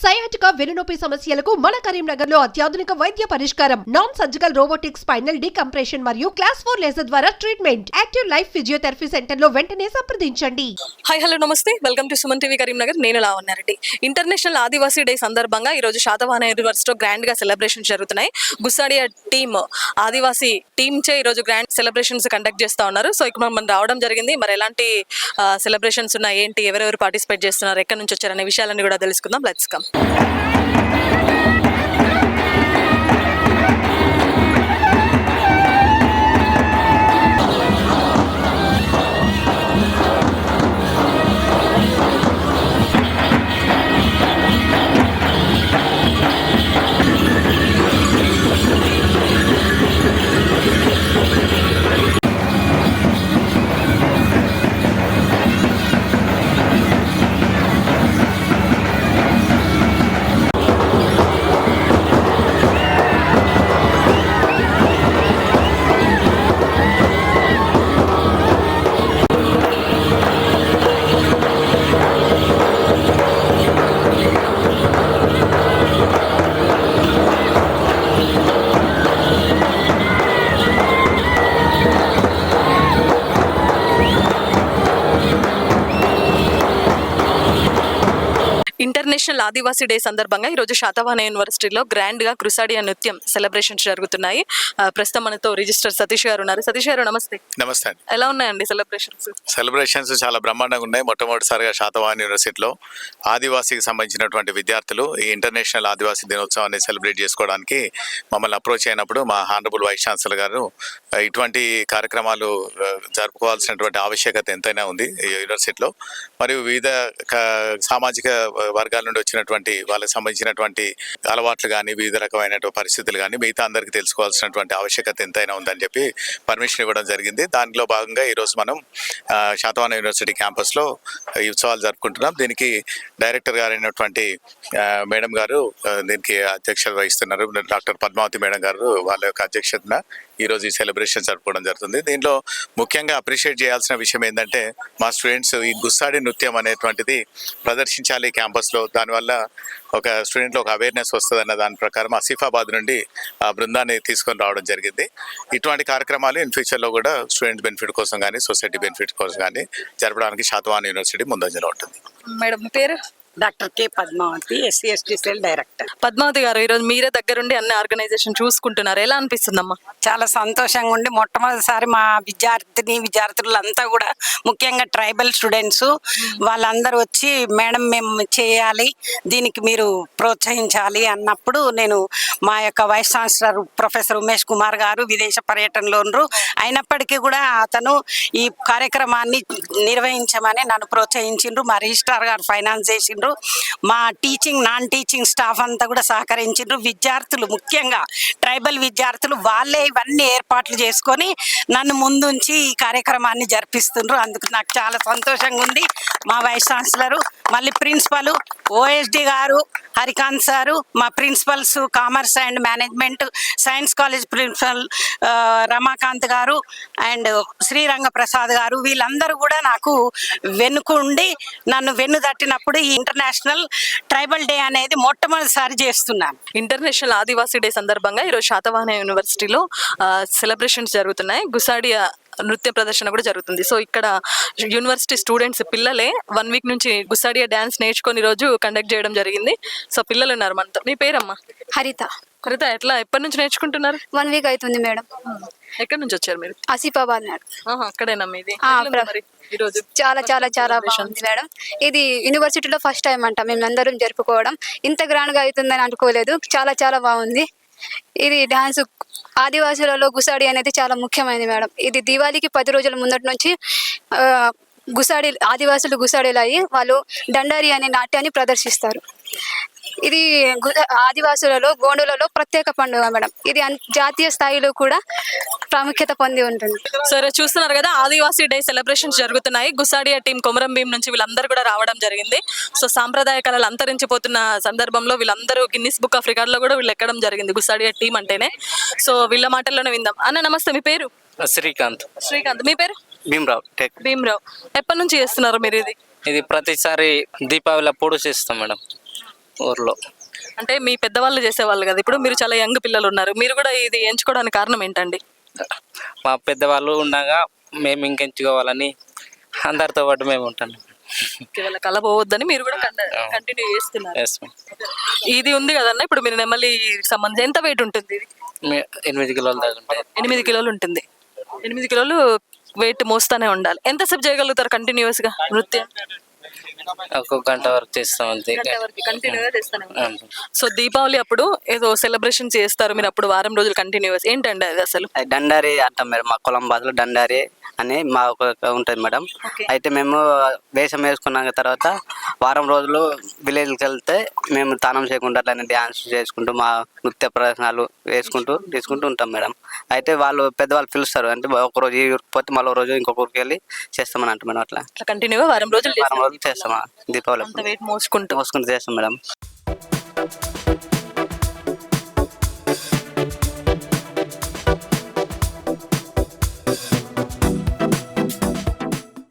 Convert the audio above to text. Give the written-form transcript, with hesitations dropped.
Sciatica వెన్నునొప్పి సమస్యలకు మన కరీంనగర్ లో అత్యాధునిక వైద్య పరిష్కారం. Non surgical robotic spinal decompression మరియు క్లాస్ 4 లేజర్ ద్వారా treatment. Active life physiotherapy centre లో వెంటనే సంప్రదించండి. హాయ్ హలో నమస్తే, welcome to Suman TV Karimnagar. నేను లావణ్యారెడ్డి. ఇంటర్నేషనల్ ఆదివాసీ డే సందర్భంగా ఈ రోజు శాతవాహన యూనివర్సిటీలో గ్రాండ్ గా సెలబ్రేషన్స్ జరుగుతున్నాయి. గుస్సాడియా టీమ్ ఆదివాసీ టీమ్ చే ఈ రోజు గ్రాండ్ సెలబ్రేషన్స్ కండక్ట్ చేస్తా ఉన్నారు. సో ఇక్కడ మనం రావడం జరిగింది. మరి ఎలాంటి సెలబ్రేషన్స్ ఉన్నాయి, ఏంటి, ఎవరెవరు పార్టిసిపేట్ చేస్తున్నారు, ఎక్కడి నుంచి వచ్చారనే విషయాలన్నీ కూడా తెలుసుకుందాం. Let's come. International Adivasi day సందర్భంగా ఈరోజు శాతవాహన యూనివర్సిటీలో గ్రాండ్ గా గుస్సాడియా నృత్యం సెలబ్రేషన్స్ జరుగుతున్నాయి. ప్రస్తుతం మనతో రిజిస్టర్ సతీష్ గారు ఉన్నారు. సతీష్ గారు నమస్తే. నమస్తే. ఎలా ఉన్నాయండి సెలబ్రేషన్స్? చాలా బ్రహ్మాండంగా ఉన్నాయి. మొట్టమొదటిసారిగా శాతవాహన యూనివర్సిటీలో ఆదివాసీకి సంబంధించినటువంటి విద్యార్థులు ఈ ఇంటర్నేషనల్ ఆదివాసీ దినోత్సవాన్ని సెలబ్రేట్ చేసుకోవడానికి మమ్మల్ని అప్రోచ్ అయినప్పుడు మా హానరబుల్ వైస్ ఛాన్సలర్ గారు ఇటువంటి కార్యక్రమాలు జరుపుకోవాల్సినటువంటి ఆవశ్యకత ఎంతైనా ఉంది ఈ యూనివర్సిటీలో. మరియు వివిధ సామాజిక వర్గాల నుండి వచ్చినటువంటి వాళ్ళకి సంబంధించినటువంటి అలవాట్లు కానీ, వివిధ రకమైన పరిస్థితులు కానీ మిగతా అందరికీ తెలుసుకోవాల్సినటువంటి ఆవశ్యకత ఎంతైనా ఉందని చెప్పి పర్మిషన్ ఇవ్వడం జరిగింది. దానిలో భాగంగా ఈరోజు మనం శాతవాహన యూనివర్సిటీ క్యాంపస్లో ఈ ఉత్సవాలు జరుపుకుంటున్నాం. దీనికి డైరెక్టర్ గారైనటువంటి మేడం గారు దీనికి అధ్యక్షత వహిస్తున్నారు. డాక్టర్ పద్మావతి మేడం గారు వాళ్ళ యొక్క అధ్యక్షతన ఈరోజు ఈ సెలబ్రేషన్ జరుపుకోవడం జరుగుతుంది. దీనిలో ముఖ్యంగా అప్రిషియేట్ చేయాల్సిన విషయం ఏంటంటే మా స్టూడెంట్స్ ఈ గుస్సాడి నృత్యం అనేటువంటిది ప్రదర్శించాలి క్యాంపస్లో. దానివల్ల ఒక స్టూడెంట్లో ఒక అవేర్నెస్ వస్తుందన్న దాని ప్రకారం ఆసిఫాబాద్ నుండి ఆ బృందాన్ని తీసుకొని రావడం జరిగింది. ఇటువంటి కార్యక్రమాలు ఇన్ ఫ్యూచర్లో కూడా స్టూడెంట్ బెనిఫిట్ కోసం కానీ, సొసైటీ బెనిఫిట్ కోసం కానీ జరపడానికి శాతవాహన యూనివర్సిటీ ముందంజలో ఉంటుంది. మేడం మీ పేరు? Doctor K Padmavathi, SC/ST cell director. Padmavathi garu, ఈరోజు మీరే దగ్గరుండి అన్ని ఆర్గనైజేషన్ చూసుకుంటున్నారు, ఎలా అనిపిస్తుందమ్మా? చాలా సంతోషంగా ఉండి మొట్టమొదటిసారి మా విద్యార్థులంతా కూడా ముఖ్యంగా ట్రైబల్ స్టూడెంట్స్ వాళ్ళందరూ వచ్చి మేడం మేము చేయాలి, దీనికి మీరు ప్రోత్సహించాలి అన్నప్పుడు నేను మా యొక్క vice chancellor professor Umesh Kumar garu విదేశ పర్యటనలో ఉన్నారు. అయినప్పటికీ కూడా అతను ఈ కార్యక్రమాన్ని నిర్వహించమని నన్ను ప్రోత్సహించిండ్రు. మా రిజిస్ట్రార్ గారు ఫైనాన్స్ చేసిండ్రు. మా నాన్ టీచింగ్ స్టాఫ్ అంతా కూడా సహకరించిండ్రు. విద్యార్థులు ముఖ్యంగా ట్రైబల్ విద్యార్థులు వాళ్ళే ఇవన్నీ ఏర్పాట్లు చేసుకొని నన్ను ముందుంచి ఈ కార్యక్రమాన్ని జరిపిస్తుండ్రు. అందుకు నాకు చాలా సంతోషంగా ఉంది. మా వైస్ ఛాన్సలరు, మళ్ళీ principal OSD garu, Harikant sir, మా principals commerce and management science college principal Ramakant garu and Sriranga Prasad గారు, వీళ్ళందరూ కూడా నాకు వెన్నుకుండి నన్ను వెన్ను తట్టినప్పుడు ఈ ఇంటర్నేషనల్ ట్రైబల్ డే అనేది మొట్టమొదటిసారి చేస్తున్నాను. ఇంటర్నేషనల్ ఆదివాసీ డే సందర్భంగా ఈరోజు శాతవాహన యూనివర్సిటీలో సెలబ్రేషన్స్ జరుగుతున్నాయి. గుస్సాడియా నృత్య ప్రదర్శన కూడా జరుగుతుంది. సో ఇక్కడ యూనివర్సిటీ స్టూడెంట్స్ పిల్లలే 1 వీక్ నుంచి గుస్సాడియా డ్యాన్స్ నేర్చుకొని ఈరోజు కండక్ట్ చేయడం జరిగింది. సో పిల్లలు ఉన్నారు మనతో. మీ పేరమ్మా? హరిత. ఎప్పటి నుంచి నేర్చుకుంటున్నారు? 1 వీక్ అవుతుంది మేడం. ఎక్కడి నుంచి వచ్చారు మీరు? ఆసిఫాబాద్ మేడం. అక్కడేనా మీది? ఈరోజు చాలా చాలా చాలా బాగుంది మేడం. ఇది యూనివర్సిటీలో ఫస్ట్ టైం అంట మేము అందరం జరుపుకోవడం. ఇంత గ్రాండ్గా అవుతుందని అనుకోలేదు. చాలా చాలా బాగుంది. ఇది డాన్స్ ఆదివాసులలో గుస్సాడి అనేది చాలా ముఖ్యమైనది మేడం. ఇది దీవాళికి 10 రోజుల ముందటి నుంచి ఆదివాసులు గుస్సాడీలు అయ్యి వాళ్ళు దండారి అనే నాట్యాన్ని ప్రదర్శిస్తారు. ఇది ఆదివాసులలో గోండులలో ప్రత్యేక పండుగ మేడం. ఇది జాతీయ స్థాయిలో కూడా ప్రాముఖ్యత పొంది ఉంటుంది. సరే, చూస్తున్నారు కదా ఆదివాసీ డే సెలబ్రేషన్స్ జరుగుతున్నాయి. గుస్సాడియా టీం కొమరం భీం నుంచి వీళ్ళందరూ కూడా రావడం జరిగింది. సో సాంప్రదాయ కళలు అంతరించిపోతున్న సందర్భంలో వీళ్ళందరూ గిన్నిస్ బుక్ ఆఫ్ రికార్డ్ లో కూడా వీళ్ళు ఎక్కడం జరిగింది గుస్సాడియా టీం అంటేనే. సో వీళ్ళ మాటల్లోనే విందాం. అన్న నమస్తే, మీ పేరు? శ్రీకాంత్. మీ పేరు? భీమరావు. ఎప్పటి నుంచి చేస్తున్నారు మీరు ఇది? ఇది ప్రతిసారి దీపావళి అప్పుడు చేస్తాం మేడం. ఊర్లో. అంటే మీ పెద్దవాళ్ళు చేసేవాళ్ళు కదా, ఇప్పుడు మీరు చాలా యంగ్ పిల్లలు ఉన్నారు, మీరు కూడా ఇది ఎంచుకోవడానికి కారణం ఏంటండి? మా పెద్దవాళ్ళు ఉండగా మేము ఇంకెంచుకోవాలని అందరితో పాటు మేము ఉంటాం. వాళ్ళ కళ పోవద్దని మీరు కూడా కంటిన్యూ చేస్తున్నారు. Yes ma'am. ఇది ఉంది కదన్న, ఇప్పుడు మీరు నెమలి సంబంధించి ఎంత వెయిట్ ఉంటుంది ఇది? 8 కిలోల దాకా ఉంటాయి. 8 కిలోలు ఉంటుంది. 8 కిలోలు వెయిట్ మోస్తానే ఉండాలి. ఎంతసేపు చేయగలుగుతారు కంటిన్యూస్ గా నృత్యం? ఒక గంట వరకు చేస్తాం అంతే. కంటిన్యూగా చేస్తానే ఉంటారు. సో దీపావళి అప్పుడు ఏదో సెలబ్రేషన్ చేస్తారు మీరు, అప్పుడు వారం రోజులు కంటిన్యూస్, ఏంటండి అది అసలు? అది డండారి అంటాం మేడం, మా కులం భాషలో డండారి అని మా ఉంటుంది మేడం. అయితే మేము వేషం వేసుకున్నాక తర్వాత వారం రోజులు విలేజ్కి వెళ్తే మేము తానం చేయకుండా అట్లనే డ్యాన్స్ చేసుకుంటూ మా నృత్య ప్రదర్శనలు తీసుకుంటూ ఉంటాం మేడం. అయితే వాళ్ళు పెద్దవాళ్ళు పిలుస్తారు, అంటే ఒక రోజు ఈ ఊరికి పోతే మళ్ళీ రోజు ఇంకొక ఊరికి వెళ్ళి చేస్తామని అంటాం మేడం. అట్లా కంటిన్యూగా వారం రోజులు వారం రోజులు చేస్తాం దీపావళి వెయిట్ మోసుకుంటూ చేస్తాం మేడం.